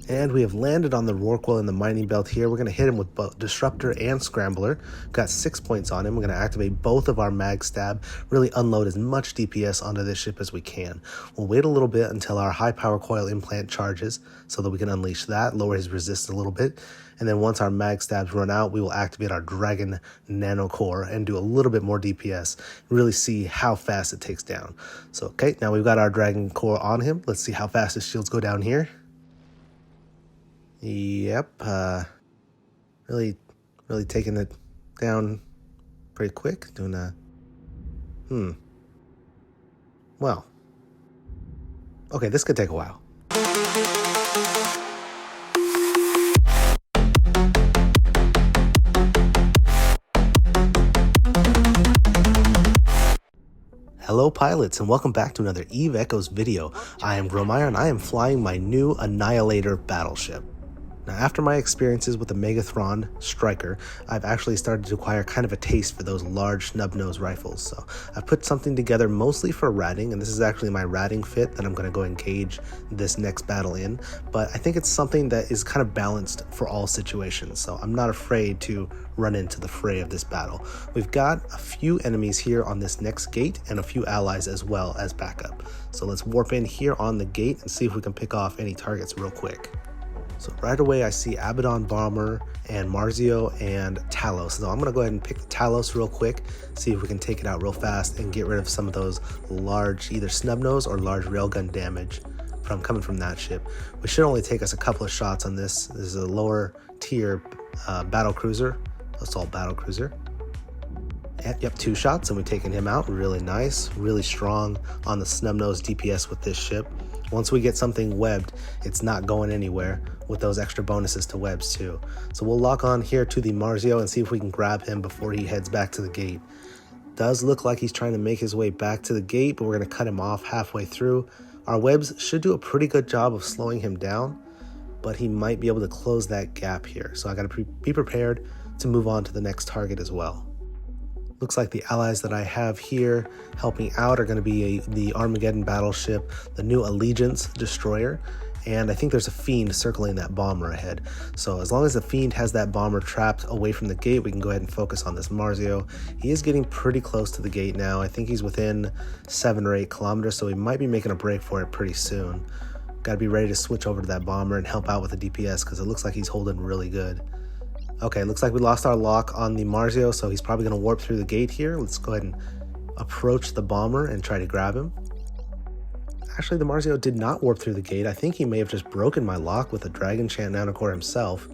And we have landed on the Rorqual in the mining belt here. We're going to hit him with both Disruptor and Scrambler. Got 6 points on him. We're going to activate both of our mag stab, really unload as much DPS onto this ship as we can. We'll wait a little bit until our high power coil implant charges so that we can unleash that, lower his resistance a little bit. And then once our mag stabs run out, we will activate our dragon nanocore and do a little bit more DPS, really see how fast it takes down. So, okay, now we've got our dragon core on him. Let's see how fast his shields go down here. Yep, really taking it down pretty quick, doing a, well, okay, this could take a while. Hello pilots and welcome back to another Eve Echoes video. I am Gromeyer and I am flying my new Annihilator battleship. Now, after my experiences with the Megathron Striker, I've actually started to acquire kind of a taste for those large snub-nosed rifles. So I've put something together mostly for ratting, and this is actually my ratting fit that I'm going to go engage this next battle in. But I think it's something that is kind of balanced for all situations, so I'm not afraid to run into the fray of this battle. We've got a few enemies here on this next gate and a few allies as well as backup. So let's warp in here on the gate and see if we can pick off any targets real quick. So right away I see Abaddon Bomber and Marzio and Talos. So I'm going to go ahead and pick the Talos real quick, see if we can take it out real fast and get rid of some of those large either snub-nose or large railgun damage coming from that ship. We should only take us a couple of shots on this. This is a lower tier battle cruiser, assault battle cruiser. Yep, 2 shots and we've taken him out. Really nice, really strong on the snub-nose DPS with this ship. Once we get something webbed, it's not going anywhere with those extra bonuses to webs too. So we'll lock on here to the Marzio and see if we can grab him before he heads back to the gate. Does look like he's trying to make his way back to the gate, but we're going to cut him off halfway through. Our webs should do a pretty good job of slowing him down, but he might be able to close that gap here. So I got to be prepared to move on to the next target as well. Looks like the allies that I have here helping out are going to be the Armageddon battleship, the new Allegiance destroyer, and I think there's a fiend circling that bomber ahead. So as long as the fiend has that bomber trapped away from the gate, we can go ahead and focus on this Marzio. He is getting pretty close to the gate now. I think he's within 7 or 8 kilometers, so he might be making a break for it pretty soon. Got to be ready to switch over to that bomber and help out with the DPS because it looks like he's holding really good. Okay, looks like we lost our lock on the Marzio, so he's probably going to warp through the gate here. Let's go ahead and approach the bomber and try to grab him. Actually, the Marzio did not warp through the gate. I think he may have just broken my lock with a Dragon Chant Nanocore himself.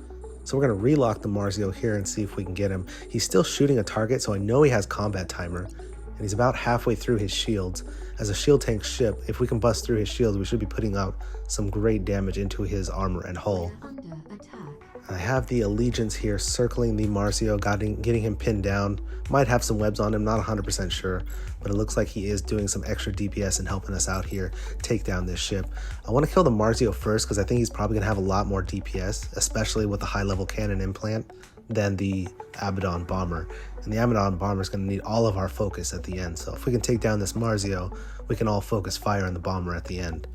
So we're going to relock the Marzio here and see if we can get him. He's still shooting a target, so I know he has combat timer. And he's about halfway through his shields. As a shield tank ship, if we can bust through his shields, we should be putting out some great damage into his armor and hull. I have the Allegiance here circling the Marzio, getting him pinned down. Might have some webs on him, not 100% sure, but it looks like he is doing some extra DPS and helping us out here take down this ship. I want to kill the Marzio first because I think he's probably going to have a lot more DPS, especially with the high-level cannon implant, than the Abaddon Bomber. And the Abaddon Bomber is going to need all of our focus at the end. So if we can take down this Marzio, we can all focus fire on the bomber at the end.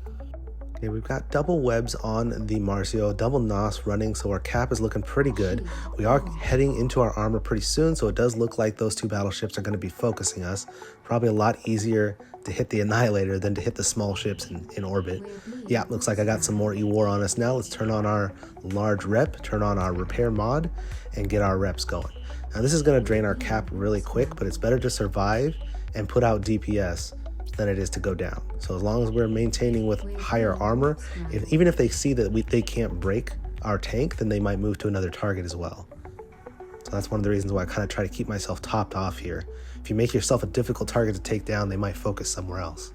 Okay, we've got double webs on the Marzio, double NOS running, so our cap is looking pretty good. We are heading into our armor pretty soon, so it does look like those 2 battleships are going to be focusing us. Probably a lot easier to hit the Annihilator than to hit the small ships in orbit. Yeah, looks like I got some more E-War on us now. Let's turn on our large rep, turn on our repair mod, and get our reps going. Now this is going to drain our cap really quick, but it's better to survive and put out DPS than it is to go down. So as long as we're maintaining with higher armor, even if they see that they can't break our tank, then they might move to another target as well. So that's one of the reasons why I kind of try to keep myself topped off here. If you make yourself a difficult target to take down, they might focus somewhere else.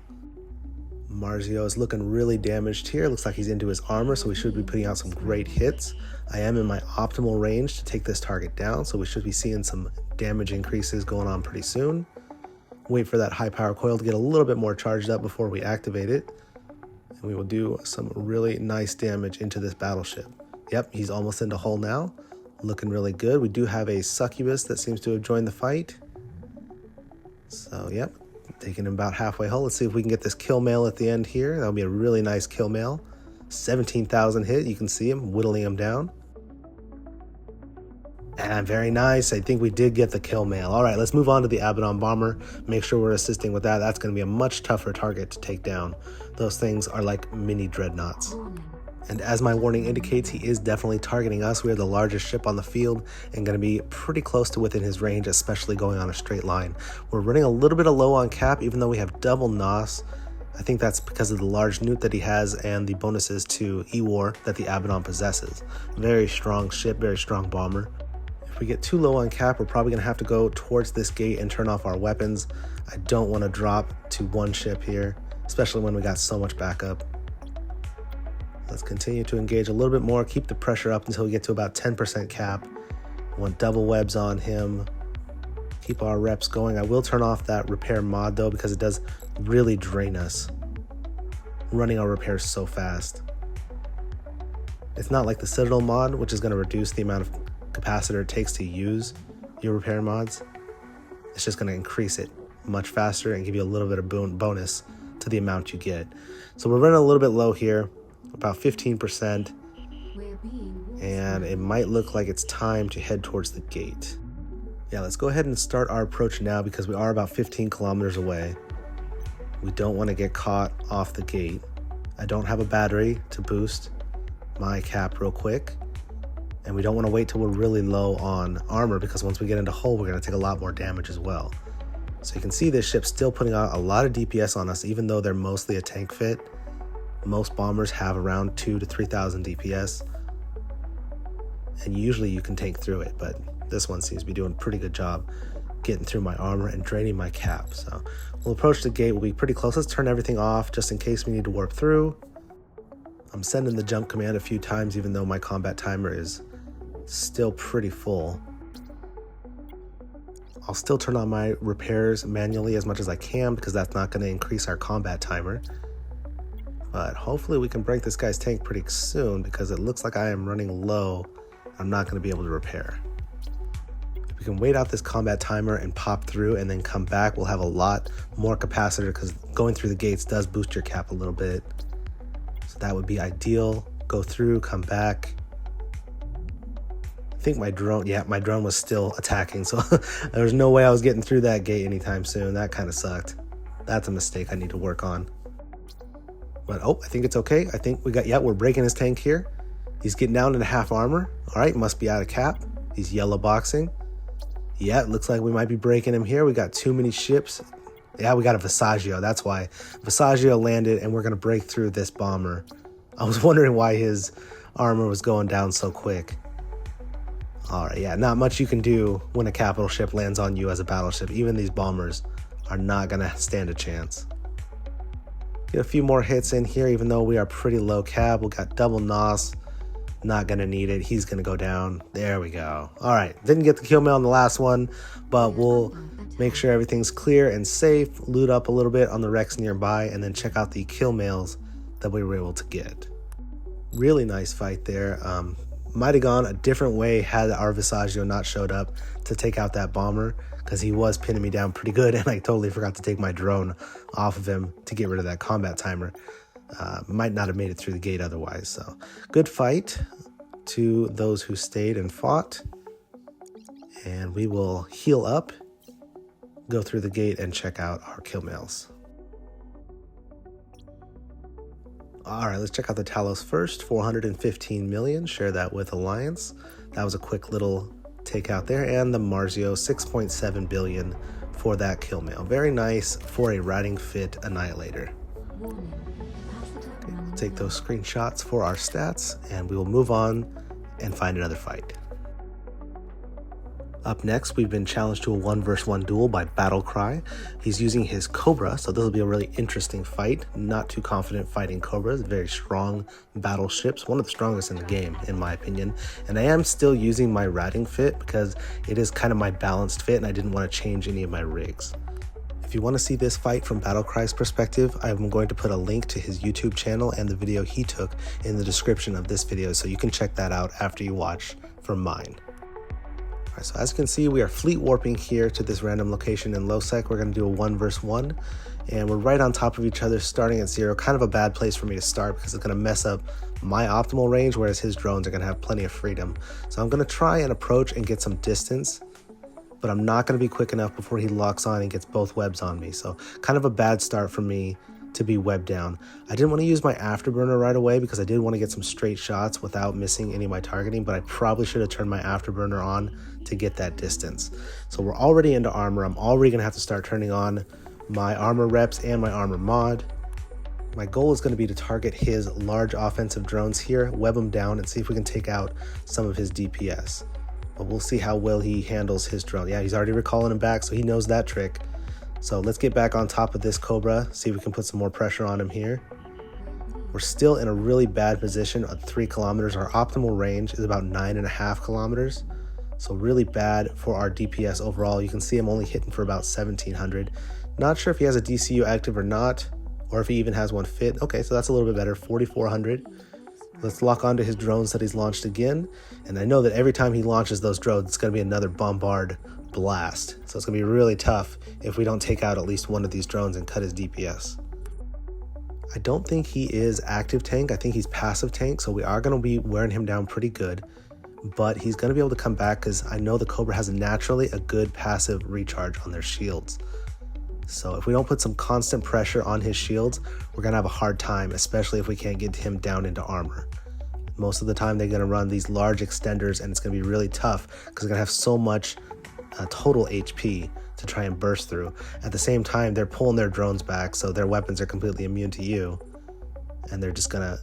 Marzio is looking really damaged here. Looks like he's into his armor, so we should be putting out some great hits. I am in my optimal range to take this target down, so we should be seeing some damage increases going on pretty soon. Wait for that high power coil to get a little bit more charged up before we activate it. And we will do some really nice damage into this battleship. Yep, he's almost into hull now. Looking really good. We do have a succubus that seems to have joined the fight. So, yep, taking him about halfway hull. Let's see if we can get this kill mail at the end here. That'll be a really nice kill mail. 17,000 hit. You can see him whittling him down. And very nice. I think we did get the kill mail. All right, let's move on to the Abaddon Bomber. Make sure we're assisting with that. That's going to be a much tougher target to take down. Those things are like mini dreadnoughts. And as my warning indicates, he is definitely targeting us. We are the largest ship on the field and going to be pretty close to within his range, especially going on a straight line. We're running a little bit of low on cap, even though we have double NOS. I think that's because of the large newt that he has and the bonuses to E-War that the Abaddon possesses. Very strong ship, very strong bomber. If we get too low on cap, we're probably going to have to go towards this gate and turn off our weapons. I don't want to drop to one ship here, especially when we got so much backup. Let's continue to engage a little bit more, keep the pressure up until we get to about 10% cap. We want double webs on him. Keep our reps going. I will turn off that repair mod though, because it does really drain us running our repairs so fast. It's not like the Citadel mod, which is going to reduce the amount of capacitor it takes to use your repair mods. It's just going to increase it much faster and give you a little bit of bonus to the amount you get. So we're running a little bit low here, about 15%, and it might look like it's time to head towards the gate. Yeah, let's go ahead and start our approach now because we are about 15 kilometers away. We don't want to get caught off the gate. I don't have a battery to boost my cap real quick, and we don't want to wait till we're really low on armor because once we get into hull, we're going to take a lot more damage as well. So you can see this ship's still putting out a lot of DPS on us, even though they're mostly a tank fit. Most bombers have around 2,000 to 3,000 DPS, and usually you can tank through it, but this one seems to be doing a pretty good job getting through my armor and draining my cap. So we'll approach the gate. We'll be pretty close. Let's turn everything off just in case we need to warp through. I'm sending the jump command a few times, even though my combat timer is still pretty full. I'll still turn on my repairs manually as much as I can because that's not going to increase our combat timer. But hopefully we can break this guy's tank pretty soon because it looks like I am running low. I'm not going to be able to repair. If we can wait out this combat timer and pop through and then come back, we'll have a lot more capacitor because going through the gates does boost your cap a little bit. So that would be ideal. Go through, come back. I think my drone was still attacking, so there was no way I was getting through that gate anytime soon. That kind of sucked. That's a mistake I need to work on. But I think it's okay. I think we're breaking his tank here. He's getting down into half armor. All right, must be out of cap. He's yellow boxing. Yeah, it looks like we might be breaking him here. We got too many ships. Yeah, we got a Visaggio. That's why Visaggio landed, and we're going to break through this bomber. I was wondering why his armor was going down so quick. All right, yeah, not much you can do when a capital ship lands on you as a battleship. Even these bombers are not going to stand a chance. Get a few more hits in here, even though we are pretty low cap. We got double NOS. Not going to need it. He's going to go down. There we go. All right. Didn't get the kill mail on the last one, but we'll make sure everything's clear and safe. Loot up a little bit on the wrecks nearby, and then check out the kill mails that we were able to get. Really nice fight there. Might have gone a different way had our Visaggio not showed up to take out that bomber, because he was pinning me down pretty good, and I totally forgot to take my drone off of him to get rid of that combat timer. Might not have made it through the gate otherwise. So good fight to those who stayed and fought, and we will heal up, go through the gate, and check out our kill mails. All right, let's check out the Talos first. 415 million, share that with Alliance. That was a quick little takeout there. And the Marzio, 6.7 billion for that kill mail. Very nice for a riding fit Annihilator. Okay, we'll take those screenshots for our stats, and we will move on and find another fight. Up next, we've been challenged to a 1 vs 1 duel by BattleCry. He's using his Cobra, so this will be a really interesting fight. Not too confident fighting Cobras, very strong battleships, one of the strongest in the game, in my opinion. And I am still using my riding fit because it is kind of my balanced fit, and I didn't want to change any of my rigs. If you want to see this fight from BattleCry's perspective, I'm going to put a link to his YouTube channel and the video he took in the description of this video, so you can check that out after you watch from mine. Alright, so as you can see, we are fleet warping here to this random location in Null-Sec. We're going to do a 1 versus 1, and we're right on top of each other, starting at 0. Kind of a bad place for me to start because it's going to mess up my optimal range, whereas his drones are going to have plenty of freedom. So I'm going to try and approach and get some distance, but I'm not going to be quick enough before he locks on and gets both webs on me. So kind of a bad start for me to be webbed down. I didn't want to use my afterburner right away because I did want to get some straight shots without missing any of my targeting, but I probably should have turned my afterburner on to get that distance. So we're already into armor. I'm already going to have to start turning on my armor reps and my armor mod. My goal is going to be to target his large offensive drones here, web them down, and see if we can take out some of his DPS. But we'll see how well he handles his drone. Yeah, he's already recalling him back, so he knows that trick. So let's get back on top of this Cobra, see if we can put some more pressure on him here. We're still in a really bad position at 3 kilometers. Our optimal range is about 9.5 kilometers. So really bad for our DPS overall. You can see I'm only hitting for about 1700. Not sure if he has a DCU active or not, or if he even has one fit. Okay, so that's a little bit better, 4400. Let's lock onto his drones that he's launched again. And I know that every time he launches those drones, it's going to be another bombard blast. So it's going to be really tough if we don't take out at least one of these drones and cut his DPS. I don't think he is active tank. I think he's passive tank. So we are going to be wearing him down pretty good. But he's going to be able to come back because I know the Cobra has naturally a good passive recharge on their shields. So if we don't put some constant pressure on his shields, we're going to have a hard time, especially if we can't get him down into armor. Most of the time they're going to run these large extenders, and it's going to be really tough because they're going to have so much total HP to try and burst through. At the same time, they're pulling their drones back, so their weapons are completely immune to you, and they're just going to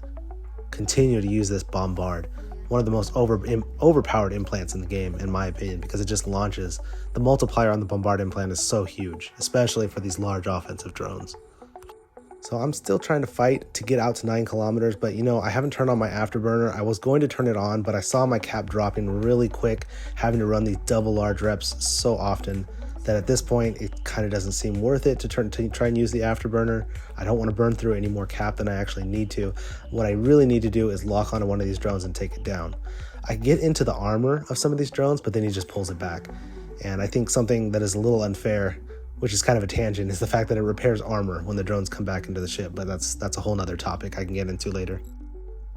continue to use this bombard. One of the most overpowered implants in the game, in my opinion, because it just launches. The multiplier on the bombard implant is so huge, especially for these large offensive drones. So I'm still trying to fight to get out to 9 kilometers, but you know, I haven't turned on my afterburner. I was going to turn it on, but I saw my cap dropping really quick, having to run these double large reps so often that at this point, it kind of doesn't seem worth it to try and use the afterburner. I don't want to burn through any more cap than I actually need to. What I really need to do is lock onto one of these drones and take it down. I get into the armor of some of these drones, but then he just pulls it back. And I think something that is a little unfair, which is kind of a tangent, is the fact that it repairs armor when the drones come back into the ship, but that's a whole nother topic I can get into later.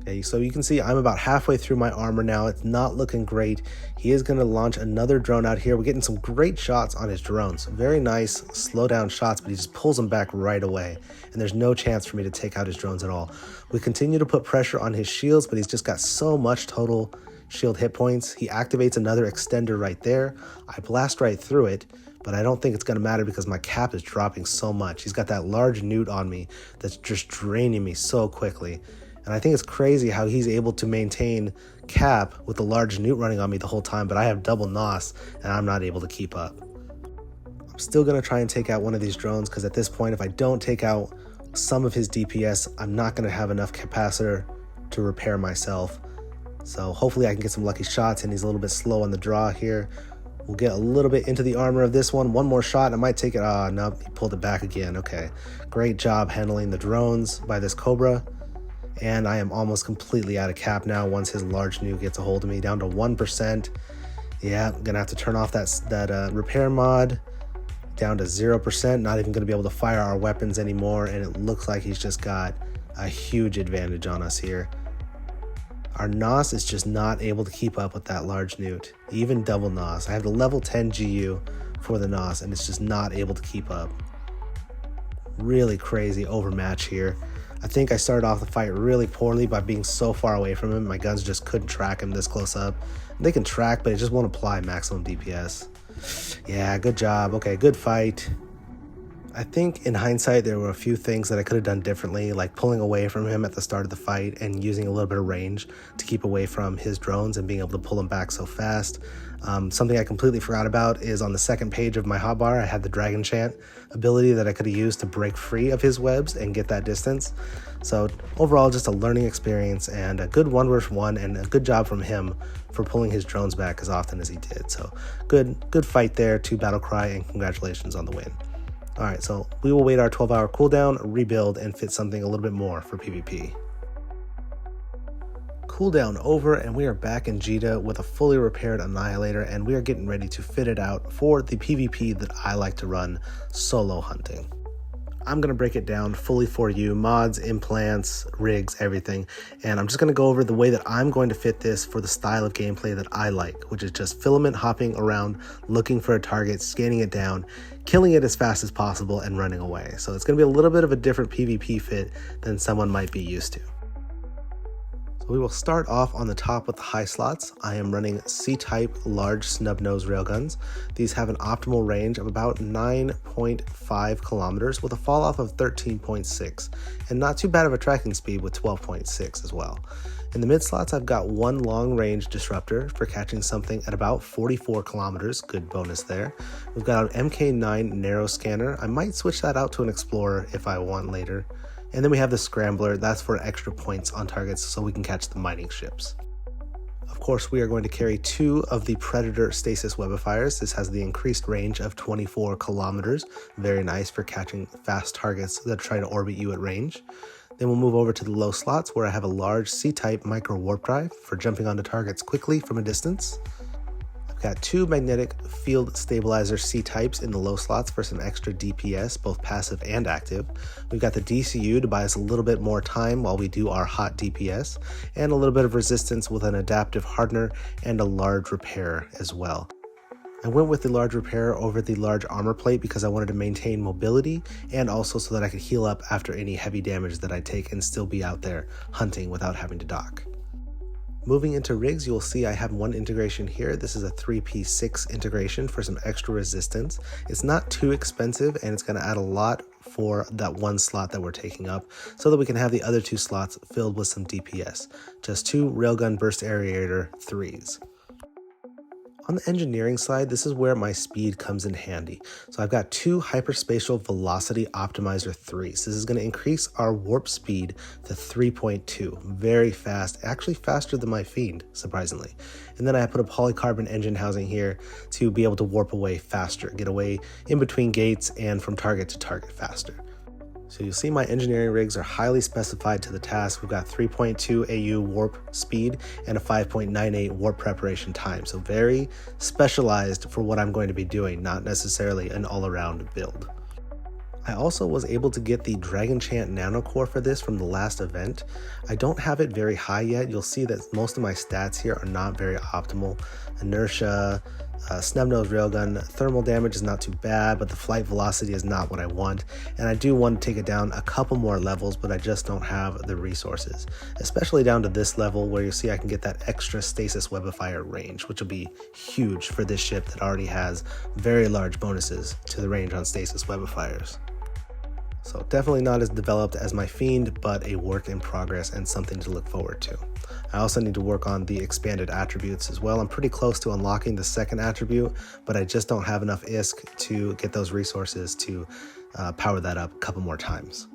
Okay, so you can see I'm about halfway through my armor now. It's not looking great. He is going to launch another drone out here. We're getting some great shots on his drones. Very nice, slow down shots, but he just pulls them back right away. And there's no chance for me to take out his drones at all. We continue to put pressure on his shields, but he's just got so much total shield hit points. He activates another extender right there. I blast right through it, but I don't think it's going to matter because my cap is dropping so much. He's got that large newt on me that's just draining me so quickly. And I think it's crazy how he's able to maintain cap with the large newt running on me the whole time, but I have double NOS and I'm not able to keep up. I'm still going to try and take out one of these drones because at this point, if I don't take out some of his DPS, I'm not going to have enough capacitor to repair myself. So hopefully I can get some lucky shots, and he's a little bit slow on the draw here. We'll get a little bit into the armor of this one. One more shot and I might take it. No, he pulled it back again. Okay, great job handling the drones by this Cobra. And I am almost completely out of cap now once his large nuke gets a hold of me, down to 1%. Yeah, I'm gonna have to turn off that repair mod, down to 0%. Not even gonna be able to fire our weapons anymore, and it looks like he's just got a huge advantage on us here. Our NOS is just not able to keep up with that large newt, even double NOS. I have the level 10 GU for the NOS, and it's just not able to keep up. Really crazy overmatch here. I think I started off the fight really poorly by being so far away from him. My guns just couldn't track him this close up. They can track, but it just won't apply maximum DPS. Yeah, good job. Okay, good fight. I think in hindsight, there were a few things that I could have done differently, like pulling away from him at the start of the fight and using a little bit of range to keep away from his drones and being able to pull them back so fast. Something I completely forgot about is on the second page of my hotbar, I had the Dragon Chant ability that I could have used to break free of his webs and get that distance. So overall, just a learning experience and a good 1 versus 1, and a good job from him for pulling his drones back as often as he did. So good fight there to BattleCry, and congratulations on the win. All right, so we will wait our 12-hour cooldown, rebuild, and fit something a little bit more for PvP. cooldown over, and we are back in Jita with a fully repaired Annihilator, and we are getting ready to fit it out for the PvP that I like to run, solo hunting. I'm going to break it down fully for you, mods, implants, rigs, everything, and I'm just going to go over the way that I'm going to fit this for the style of gameplay that I like, which is just filament hopping around, looking for a target, scanning it down, killing it as fast as possible, and running away. So it's going to be a little bit of a different PvP fit than someone might be used to. We will start off on the top with the high slots. I am running C-type large snub nose railguns. These have an optimal range of about 9.5 kilometers with a fall off of 13.6, and not too bad of a tracking speed with 12.6 as well. In the mid slots, I've got one long range disruptor for catching something at about 44 kilometers, good bonus there. We've got an MK9 narrow scanner. I might switch that out to an explorer if I want later. And then we have the Scrambler, that's for extra points on targets so we can catch the mining ships. Of course, we are going to carry 2 of the Predator stasis webifiers. This has the increased range of 24 kilometers, very nice for catching fast targets that try to orbit you at range. Then we'll move over to the low slots where I have a large C-type micro warp drive for jumping onto targets quickly from a distance. Got 2 magnetic field stabilizer C-types in the low slots for some extra DPS, both passive and active. We've got the DCU to buy us a little bit more time while we do our hot DPS, and a little bit of resistance with an adaptive hardener and a large repair as well. I went with the large repair over the large armor plate because I wanted to maintain mobility and also so that I could heal up after any heavy damage that I take and still be out there hunting without having to dock. Moving into rigs, you'll see I have one integration here. This is a 3P6 integration for some extra resistance. It's not too expensive and it's going to add a lot for that one slot that we're taking up so that we can have the other 2 slots filled with some DPS. Just 2 railgun burst aerator 3s. On the engineering side, this is where my speed comes in handy. So I've got 2 hyperspatial velocity optimizer 3s. This is going to increase our warp speed to 3.2. Very fast, actually faster than my fiend, surprisingly. And then I put a polycarbon engine housing here to be able to warp away faster, get away in between gates and from target to target faster. So you'll see my engineering rigs are highly specified to the task. We've got 3.2 AU warp speed and a 5.98 warp preparation time. So very specialized for what I'm going to be doing, not necessarily an all-around build. I also was able to get the Dragon Chant nanocore for this from the last event. I don't have it very high yet. You'll see that most of my stats here are not very optimal. Inertia, snub-nose railgun, thermal damage is not too bad, but the flight velocity is not what I want. And I do want to take it down a couple more levels, but I just don't have the resources. Especially down to this level where you see I can get that extra stasis webifier range, which will be huge for this ship that already has very large bonuses to the range on stasis webifiers. So definitely not as developed as my fiend, but a work in progress and something to look forward to. I also need to work on the expanded attributes as well. I'm pretty close to unlocking the second attribute, but I just don't have enough ISK to get those resources to power that up a couple more times.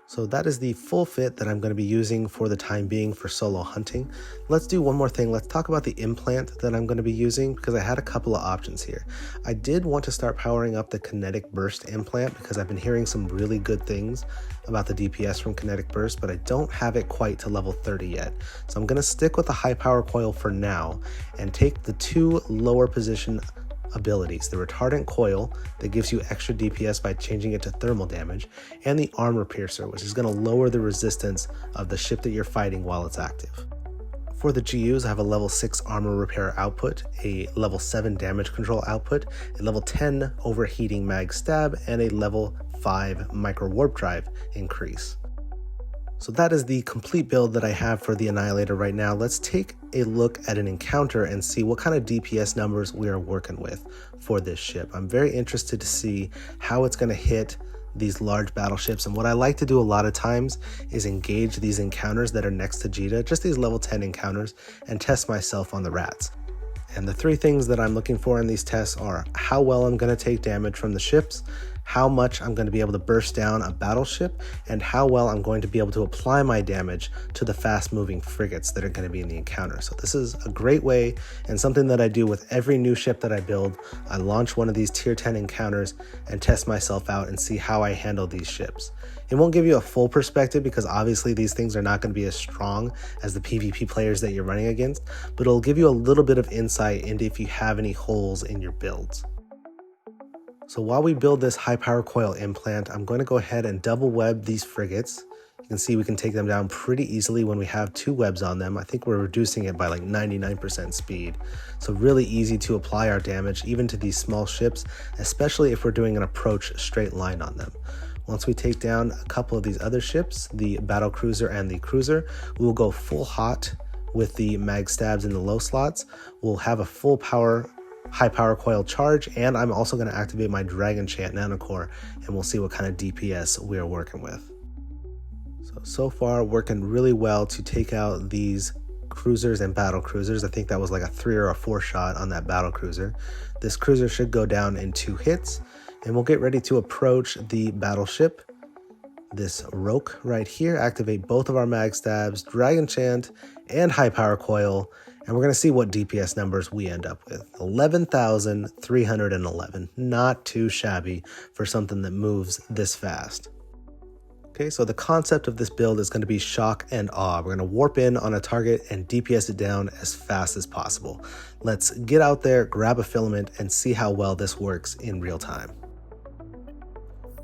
So that is the full fit that I'm going to be using for the time being for solo hunting. Let's do one more thing. Let's talk about the implant that I'm going to be using because I had a couple of options here. I did want to start powering up the kinetic burst implant because I've been hearing some really good things about the DPS from kinetic burst, but I don't have it quite to level 30 yet. So I'm going to stick with the high power coil for now and take the 2 lower position abilities, the retardant coil that gives you extra DPS by changing it to thermal damage, and the armor piercer, which is going to lower the resistance of the ship that you're fighting while it's active. For the GUs, I have a level 6 armor repair output, a level 7 damage control output, a level 10 overheating mag stab, and a level 5 micro warp drive increase. So that is the complete build that I have for the Annihilator right now. Let's take a look at an encounter and see what kind of DPS numbers we are working with for this ship. I'm very interested to see how it's going to hit these large battleships, and what I like to do a lot of times is engage these encounters that are next to Jita, just these level 10 encounters, and test myself on the rats. And the 3 things that I'm looking for in these tests are how well I'm going to take damage from the ships, how much I'm going to be able to burst down a battleship and how well I'm going to be able to apply my damage to the fast moving frigates that are going to be in the encounter. So this is a great way and something that I do with every new ship that I build. I launch one of these tier 10 encounters and test myself out and see how I handle these ships. It won't give you a full perspective because obviously these things are not going to be as strong as the PvP players that you're running against, but it'll give you a little bit of insight into if you have any holes in your builds. So while we build this high power coil implant, I'm going to go ahead and double web these frigates. You can see we can take them down pretty easily when we have 2 webs on them. I think we're reducing it by like 99% speed. So really easy to apply our damage even to these small ships, especially if we're doing an approach straight line on them. Once we take down a couple of these other ships, the battle cruiser and the cruiser, we will go full hot with the mag stabs in the low slots. We'll have a full power high power coil charge, and I'm also going to activate my dragon chant nanocore, and we'll see what kind of DPS we're working with. So far working really well to take out these cruisers and battle cruisers. I think that was like a 3 or a 4 shot on that battle cruiser. This cruiser should go down in 2 hits, and we'll get ready to approach the battleship. This Rorqual right here, activate both of our mag stabs, dragon chant, and high power coil, and we're going to see what DPS numbers we end up with. 11,311. Not too shabby for something that moves this fast. Okay, so the concept of this build is going to be shock and awe. We're going to warp in on a target and DPS it down as fast as possible. Let's get out there, grab a filament, and see how well this works in real time.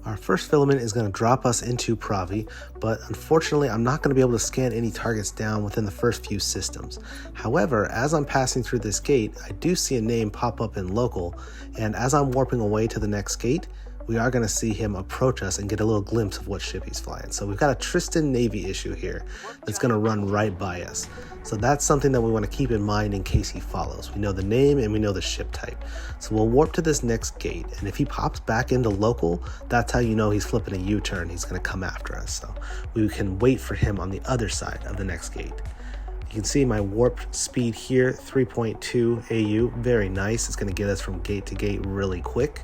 Our first filament is going to drop us into Pravi, but unfortunately I'm not going to be able to scan any targets down within the first few systems. However, as I'm passing through this gate, I do see a name pop up in local, and as I'm warping away to the next gate, we are going to see him approach us and get a little glimpse of what ship he's flying. So we've got a Tristan Navy issue here that's going to run right by us. So that's something that we want to keep in mind in case he follows. We know the name and we know the ship type. So we'll warp to this next gate, and if he pops back into local, that's how you know he's flipping a U-turn. He's going to come after us. So we can wait for him on the other side of the next gate. You can see my warp speed here, 3.2 AU, very nice. It's going to get us from gate to gate really quick.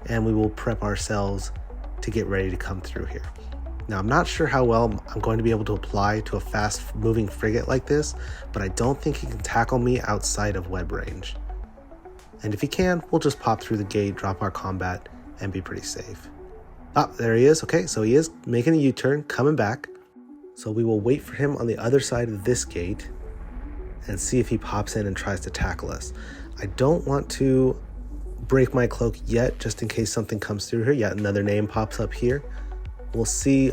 And we will prep ourselves to get ready to come through here. Now, I'm not sure how well I'm going to be able to apply to a fast moving frigate like this, but I don't think he can tackle me outside of web range. And if he can, we'll just pop through the gate, drop our combat, and be pretty safe. Ah, there he is. Okay, so he is making a U-turn, coming back. So we will wait for him on the other side of this gate and see if he pops in and tries to tackle us. I don't want to break my cloak yet, just in case something comes through here. Yet another name pops up here. We'll see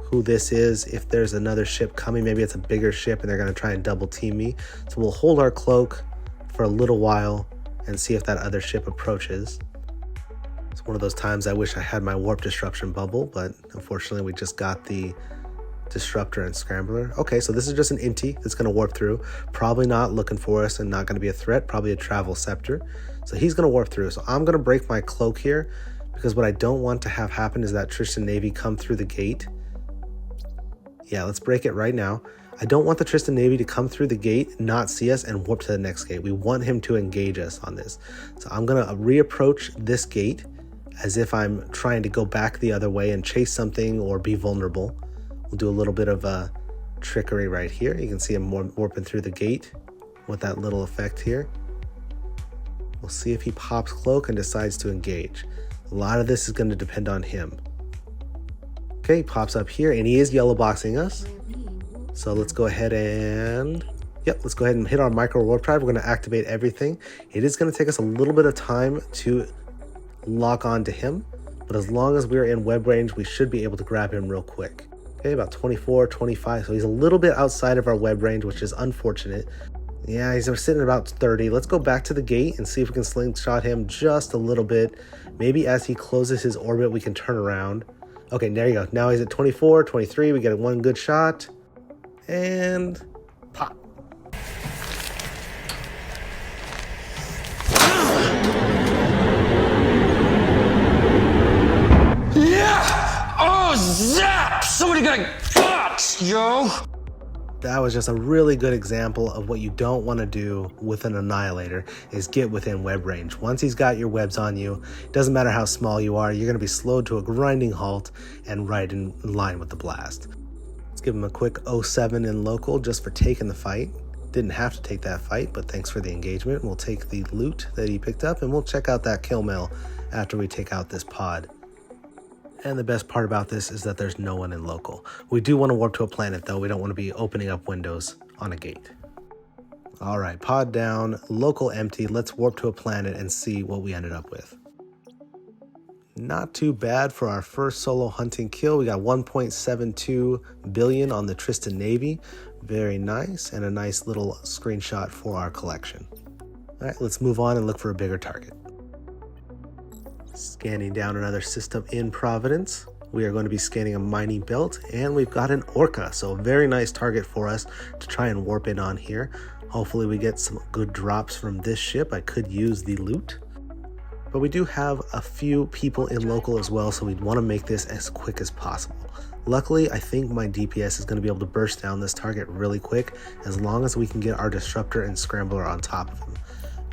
who this is. If there's another ship coming, maybe it's a bigger ship and they're going to try and double team me. So we'll hold our cloak for a little while and see if that other ship approaches. It's one of those times I wish I had my warp disruption bubble, but unfortunately we just got the disruptor and scrambler. Okay, so this is just an inti that's going to warp through, probably not looking for us and not going to be a threat, probably a travel scepter. So he's going to warp through. So I'm going to break my cloak here, because what I don't want to have happen is that Tristan Navy come through the gate. Yeah, let's break it right now. I don't want the Tristan Navy to come through the gate, not see us, and warp to the next gate. We want him to engage us on this. So I'm going to reapproach this gate as if I'm trying to go back the other way and chase something or be vulnerable. We'll do a little bit of a trickery right here. You can see him warping through the gate with that little effect here. We'll see if he pops cloak and decides to engage. A lot of this is going to depend on him. Okay, he pops up here and he is yellow boxing us. So let's go ahead and let's go ahead and hit our micro warp drive. We're going to activate everything. It is going to take us a little bit of time to lock on to him, but as long as we're in web range, we should be able to grab him real quick. Okay, about 24, 25. So he's a little bit outside of our web range, which is unfortunate. Yeah, he's sitting at about 30. Let's go back to the gate and see if we can slingshot him just a little bit. Maybe as he closes his orbit, we can turn around. Okay, there you go. Now he's at 24, 23. We get one good shot. And pop. Yeah! Oh, zap! Somebody got got, yo! That was just a really good example of what you don't want to do with an Annihilator, is get within web range. Once he's got your webs on you, it doesn't matter how small you are, you're going to be slowed to a grinding halt and right in line with the blast. Let's give him a quick 07 in local just for taking the fight. Didn't have to take that fight, but thanks for the engagement. We'll take the loot that he picked up and we'll check out that kill mail after we take out this pod. And the best part about this is that there's no one in local. We do want to warp to a planet though. We don't want to be opening up windows on a gate. All right, pod down, local empty. Let's warp to a planet and see what we ended up with. Not too bad for our first solo hunting kill. We got 1.72 billion on the Tristan Navy. Very nice, and a nice little screenshot for our collection. All right, let's move on and look for a bigger target. Scanning down another system in Providence. We are going to be scanning a mining belt, and we've got an orca, so a very nice target for us to try and warp in on here. Hopefully we get some good drops from this ship. I could use the loot. But we do have a few people in local as well, so we'd want to make this as quick as possible. Luckily, I think my DPS is going to be able to burst down this target really quick as long as we can get our disruptor and scrambler on top of him.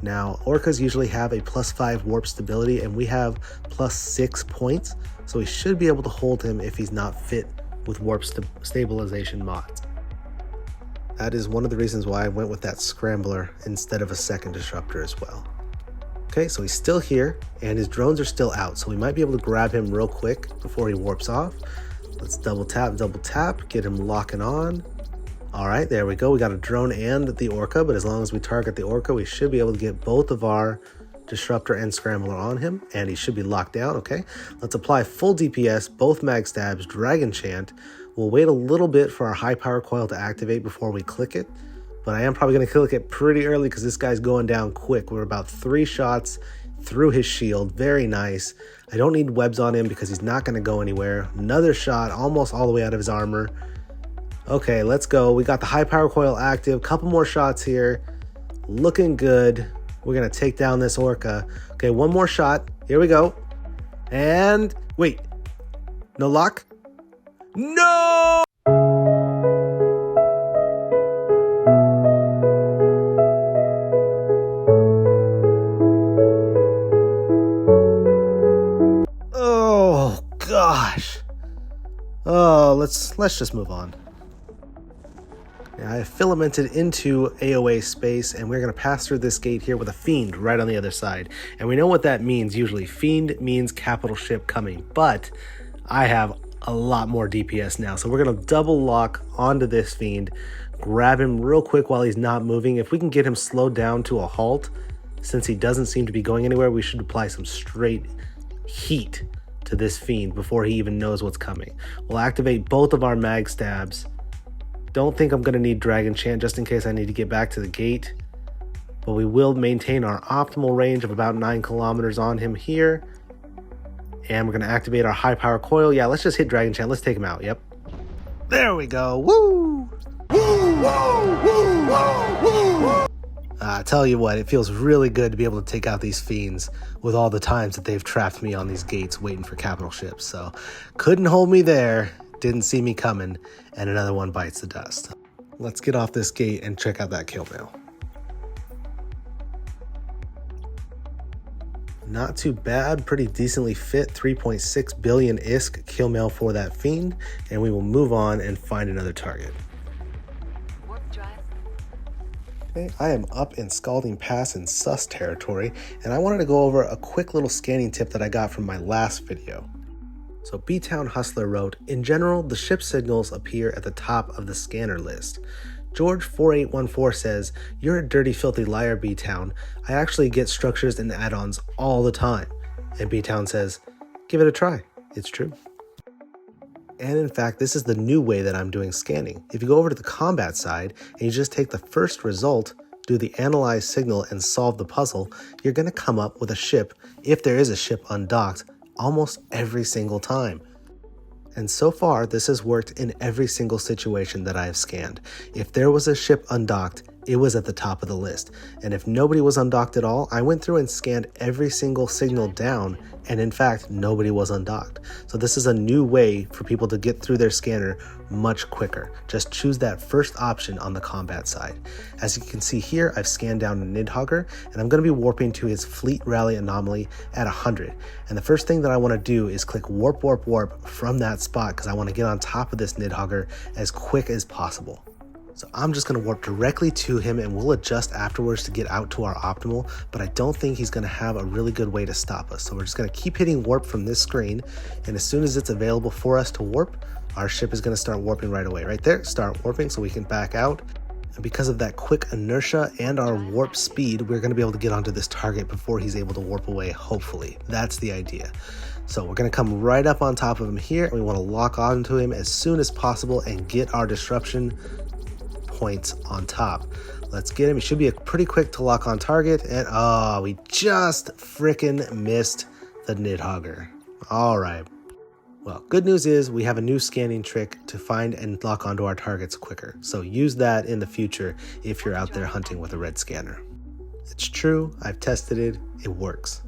Now, orcas usually have a +5 warp stability, and we have +6 points, so we should be able to hold him if he's not fit with warp stabilization mods. That is one of the reasons why I went with that scrambler instead of a second disruptor as well. Okay, so he's still here, and his drones are still out, so we might be able to grab him real quick before he warps off. Let's double tap, get him locking on. All right, there we go. We got a drone and the orca, but as long as we target the orca, we should be able to get both of our disruptor and scrambler on him, and he should be locked down. Okay, let's apply full DPS, both mag stabs, dragon chant. We'll wait a little bit for our high power coil to activate before we click it, but I am probably going to click it pretty early because this guy's going down quick. We're about 3 shots through his shield. Very nice. I don't need webs on him because he's not going to go anywhere. Another shot almost all the way out of his armor. Okay, let's go. We got the high power coil active. Couple more shots here. Looking good. We're going to take down this orca. Okay, one more shot. Here we go. And wait. No lock? No! Oh, gosh. Oh, let's just move on. I have filamented into AOA space, and we're going to pass through this gate here with a fiend right on the other side. And we know what that means usually. Fiend means capital ship coming, but I have a lot more DPS now. So we're going to double lock onto this fiend, grab him real quick while he's not moving. If we can get him slowed down to a halt, since he doesn't seem to be going anywhere, we should apply some straight heat to this fiend before he even knows what's coming. We'll activate both of our mag stabs. Don't think I'm going to need Dragon Chant just in case I need to get back to the gate. But we will maintain our optimal range of about 9 kilometers on him here. And we're going to activate our high power coil. Yeah, let's just hit Dragon Chant. Let's take him out. Yep. There we go. Woo! Woo! Woo! Woo! Woo! Woo! I tell you what, it feels really good to be able to take out these fiends with all the times that they've trapped me on these gates waiting for capital ships. So couldn't hold me there. Didn't see me coming, and another one bites the dust. Let's get off this gate and check out that kill mail. Not too bad, pretty decently fit, 3.6 billion ISK kill mail for that fiend, and we will move on and find another target. Okay, I am up in Scalding Pass in Sus territory, and I wanted to go over a quick little scanning tip that I got from my last video. So B-Town Hustler wrote, in general, the ship signals appear at the top of the scanner list. George4814 says, you're a dirty, filthy liar, B-Town. I actually get structures and add-ons all the time. And B-Town says, give it a try. It's true. And in fact, this is the new way that I'm doing scanning. If you go over to the combat side and you just take the first result, do the analyze signal and solve the puzzle, you're going to come up with a ship, if there is a ship undocked, almost every single time. And so far, this has worked in every single situation that I have scanned. If there was a ship undocked, it was at the top of the list. And if nobody was undocked at all, I went through and scanned every single signal down, and in fact, nobody was undocked. So this is a new way for people to get through their scanner much quicker. Just choose that first option on the combat side. As you can see here, I've scanned down a Nidhogger, and I'm going to be warping to his Fleet Rally Anomaly at 100. And the first thing that I want to do is click warp, warp, warp from that spot, because I want to get on top of this Nidhogger as quick as possible. So I'm just going to warp directly to him, and we'll adjust afterwards to get out to our optimal, but I don't think he's going to have a really good way to stop us. So we're just going to keep hitting warp from this screen, and as soon as it's available for us to warp, our ship is going to start warping right away. Right there, start warping so we can back out. And because of that quick inertia and our warp speed, we're going to be able to get onto this target before he's able to warp away, hopefully. That's the idea. So we're going to come right up on top of him here, and we want to lock onto him as soon as possible and get our disruption points on top. Let's get him. He should be pretty quick to lock on target, and we just freaking missed the Nidhogger. All right. Well, good news is we have a new scanning trick to find and lock onto our targets quicker. So use that in the future if you're out there hunting with a red scanner. It's true. I've tested it. It works.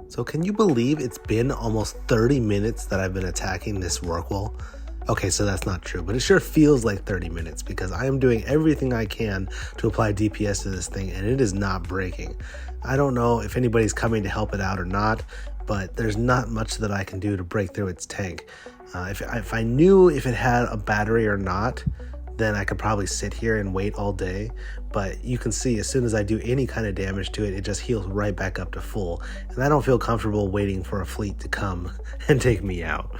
So can you believe it's been almost 30 minutes that I've been attacking this Rorqual? Okay, so that's not true, but it sure feels like 30 minutes because I am doing everything I can to apply DPS to this thing, and it is not breaking. I don't know if anybody's coming to help it out or not, but there's not much that I can do to break through its tank. If I knew if it had a battery or not, then I could probably sit here and wait all day. But you can see as soon as I do any kind of damage to it, it just heals right back up to full. And I don't feel comfortable waiting for a fleet to come and take me out.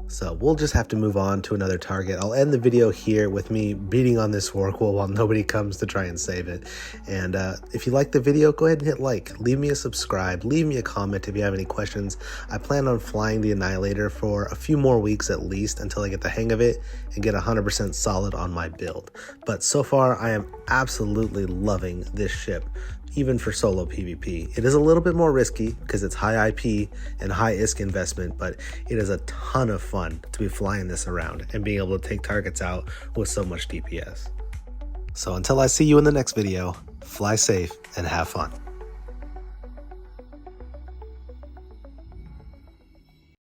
So we'll just have to move on to another target. I'll end the video here with me beating on this Rorqual while nobody comes to try and save it. And if you like the video, go ahead and hit like, leave me a subscribe, leave me a comment if you have any questions. I plan on flying the Annihilator for a few more weeks at least until I get the hang of it and get 100% solid on my build. But so far, I am absolutely loving this ship, even for solo PvP. It is a little bit more risky because it's high IP and high ISK investment, but it is a ton of fun to be flying this around and being able to take targets out with so much DPS. So until I see you in the next video, fly safe and have fun.